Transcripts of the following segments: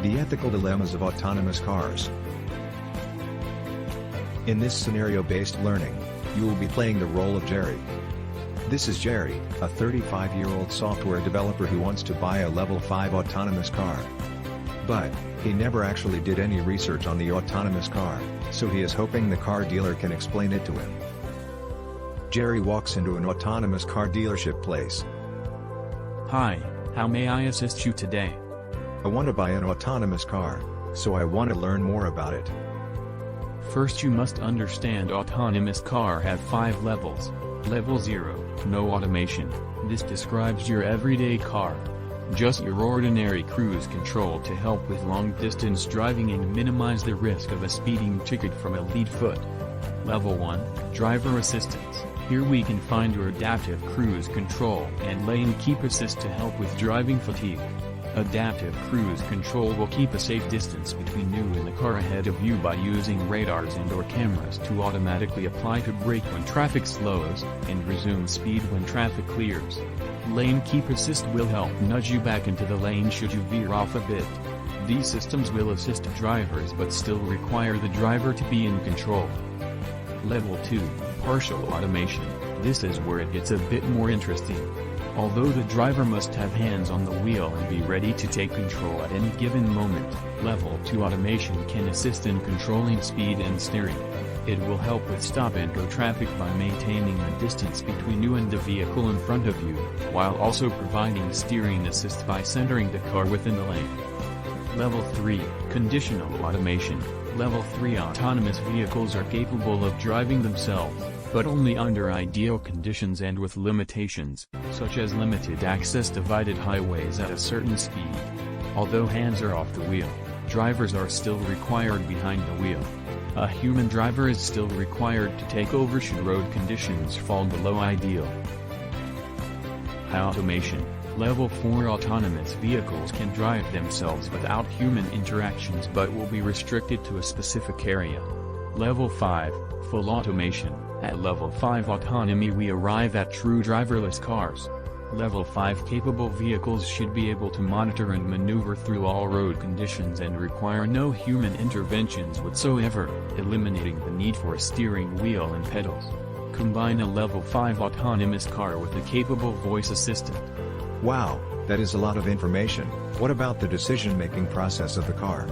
The ethical dilemmas of autonomous cars. In this scenario-based learning, you will be playing the role of Jerry. This is Jerry, a 35-year-old software developer who wants to buy a level 5 autonomous car. But, he never actually did any research on the autonomous car, so he is hoping the car dealer can explain it to him. Jerry walks into an autonomous car dealership place. Hi, how may I assist you today? I want to buy an autonomous car, so I want to learn more about it. First you must understand autonomous car have 5 levels. Level 0, no automation. This describes your everyday car. Just your ordinary cruise control to help with long-distance driving and minimize the risk of a speeding ticket from a lead foot. Level 1, driver assistance. Here we can find your adaptive cruise control and lane keep assist to help with driving fatigue. Adaptive cruise control will keep a safe distance between you and the car ahead of you by using radars and/or cameras to automatically apply to brake when traffic slows, and resume speed when traffic clears. Lane keep assist will help nudge you back into the lane should you veer off a bit. These systems will assist drivers but still require the driver to be in control. Level 2, partial automation. This is where it gets a bit more interesting. Although the driver must have hands on the wheel and be ready to take control at any given moment, Level 2 automation can assist in controlling speed and steering. It will help with stop-and-go traffic by maintaining the distance between you and the vehicle in front of you, while also providing steering assist by centering the car within the lane. Level 3, conditional automation. Level 3 autonomous vehicles are capable of driving themselves, but only under ideal conditions and with limitations, such as limited access divided highways at a certain speed. Although hands are off the wheel, drivers are still required behind the wheel. A human driver is still required to take over should road conditions fall below ideal. High automation. Level 4 autonomous vehicles can drive themselves without human interactions but will be restricted to a specific area. Level 5, full automation. At Level 5 autonomy we arrive at true driverless cars. Level 5 capable vehicles should be able to monitor and maneuver through all road conditions and require no human interventions whatsoever, eliminating the need for a steering wheel and pedals. Combine a Level 5 autonomous car with a capable voice assistant. Wow, that is a lot of information. What about the decision-making process of the car?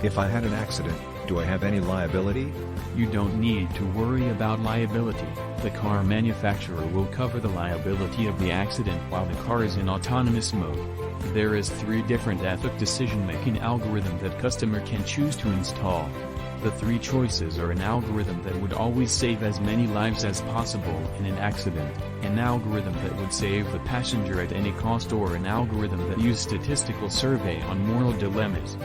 If I had an accident, do I have any liability? You don't need to worry about liability. The car manufacturer will cover the liability of the accident while the car is in autonomous mode. There is 3 different ethic decision-making algorithms that customer can choose to install. The 3 choices are an algorithm that would always save as many lives as possible in an accident, an algorithm that would save the passenger at any cost, or an algorithm that used statistical survey on moral dilemmas.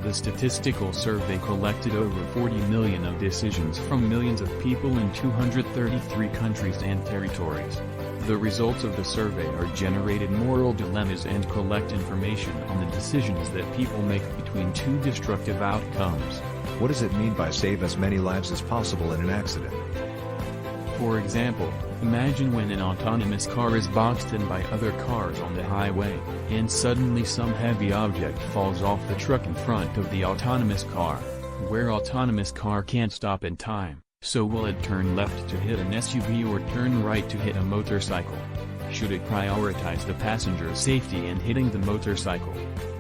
The statistical survey collected over 40 million of decisions from millions of people in 233 countries and territories. The results of the survey are generated moral dilemmas and collect information on the decisions that people make between 2 destructive outcomes. What does it mean by save as many lives as possible in an accident? For example, imagine when an autonomous car is boxed in by other cars on the highway, and suddenly some heavy object falls off the truck in front of the autonomous car. Where autonomous car can't stop in time, so will it turn left to hit an SUV or turn right to hit a motorcycle? Should it prioritize the passenger's safety and hitting the motorcycle,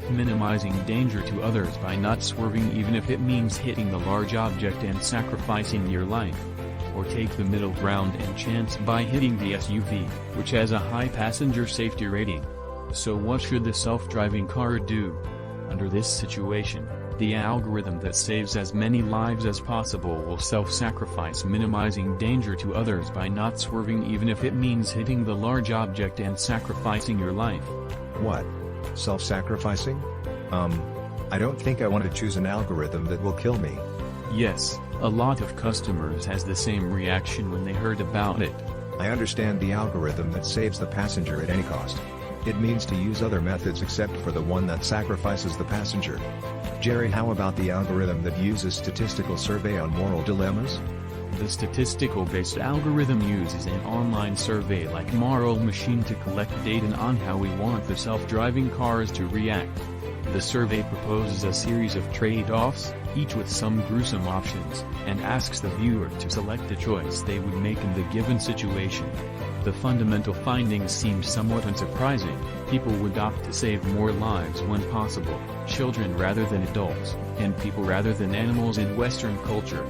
minimizing danger to others by not swerving even if it means hitting the large object and sacrificing your life? Or take the middle ground and chance by hitting the SUV, which has a high passenger safety rating? So what should the self-driving car do? Under this situation, the algorithm that saves as many lives as possible will self-sacrifice, minimizing danger to others by not swerving even if it means hitting the large object and sacrificing your life. What? Self-sacrificing? I don't think I want to choose an algorithm that will kill me. Yes, a lot of customers has the same reaction when they heard about it. I understand the algorithm that saves the passenger at any cost. It means to use other methods except for the one that sacrifices the passenger. Jerry, how about the algorithm that uses statistical survey on moral dilemmas? The statistical-based algorithm uses an online survey like Moral Machine to collect data on how we want the self-driving cars to react. The survey proposes a series of trade-offs, each with some gruesome options, and asks the viewer to select the choice they would make in the given situation. The fundamental findings seem somewhat unsurprising. People would opt to save more lives when possible, children rather than adults, and people rather than animals in Western culture.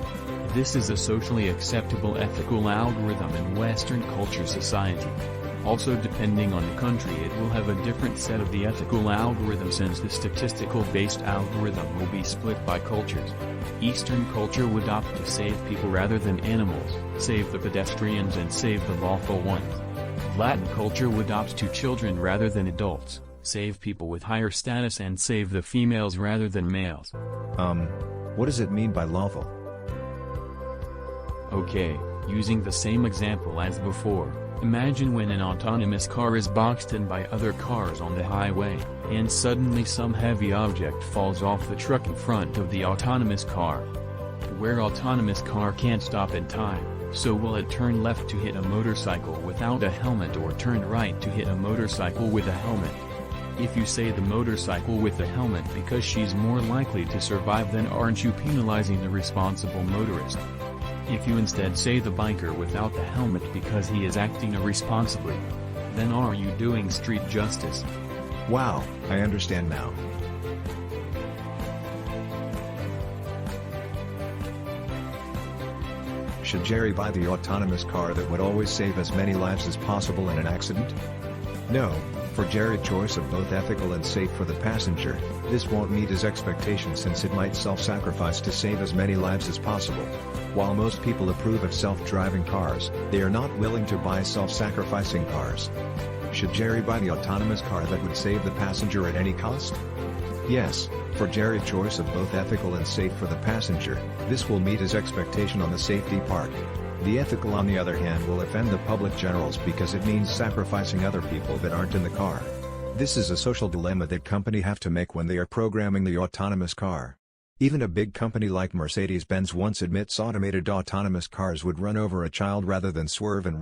This is a socially acceptable ethical algorithm in Western culture society. Also, depending on the country, it will have a different set of the ethical algorithm, since the statistical-based algorithm will be split by cultures. Eastern culture would opt to save people rather than animals, save the pedestrians and save the lawful ones. Latin culture would opt to children rather than adults, save people with higher status and save the females rather than males. What does it mean by lawful? Okay, using the same example as before, imagine when an autonomous car is boxed in by other cars on the highway, and suddenly some heavy object falls off the truck in front of the autonomous car. Where autonomous car can't stop in time, so will it turn left to hit a motorcycle without a helmet or turn right to hit a motorcycle with a helmet? If you say the motorcycle with the helmet because she's more likely to survive, then aren't you penalizing the responsible motorist? If you instead say the biker without the helmet because he is acting irresponsibly, then are you doing street justice? Wow, I understand now. Should Jerry buy the autonomous car that would always save as many lives as possible in an accident? No, for Jerry's choice of both ethical and safe for the passenger, this won't meet his expectations, since it might self-sacrifice to save as many lives as possible. While most people approve of self-driving cars, they are not willing to buy self-sacrificing cars. Should Jerry buy the autonomous car that would save the passenger at any cost? Yes, for Jerry's choice of both ethical and safe for the passenger, this will meet his expectation on the safety part. The ethical, on the other hand, will offend the public generals because it means sacrificing other people that aren't in the car. This is a social dilemma that companies have to make when they are programming the autonomous car. Even a big company like Mercedes-Benz once admits automated autonomous cars would run over a child rather than swerve and.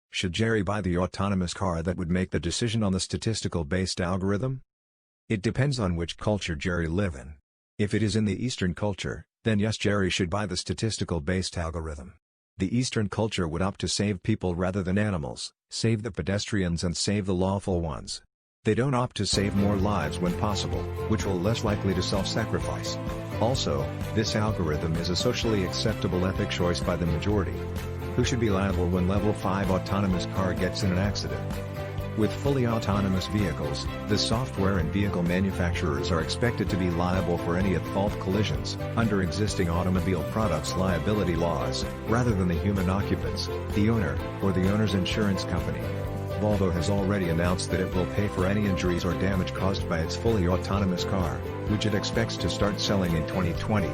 Should Jerry buy the autonomous car that would make the decision on the statistical-based algorithm? It depends on which culture Jerry lives in. If it is in the Eastern culture, then yes, Jerry should buy the statistical-based algorithm. The Eastern culture would opt to save people rather than animals, save the pedestrians and save the lawful ones. They don't opt to save more lives when possible, which will less likely to self-sacrifice. Also, this algorithm is a socially acceptable ethic choice by the majority. Who should be liable when Level 5 autonomous car gets in an accident? With fully autonomous vehicles, the software and vehicle manufacturers are expected to be liable for any at-fault collisions, under existing automobile products liability laws, rather than the human occupants, the owner, or the owner's insurance company. Volvo has already announced that it will pay for any injuries or damage caused by its fully autonomous car, which it expects to start selling in 2020.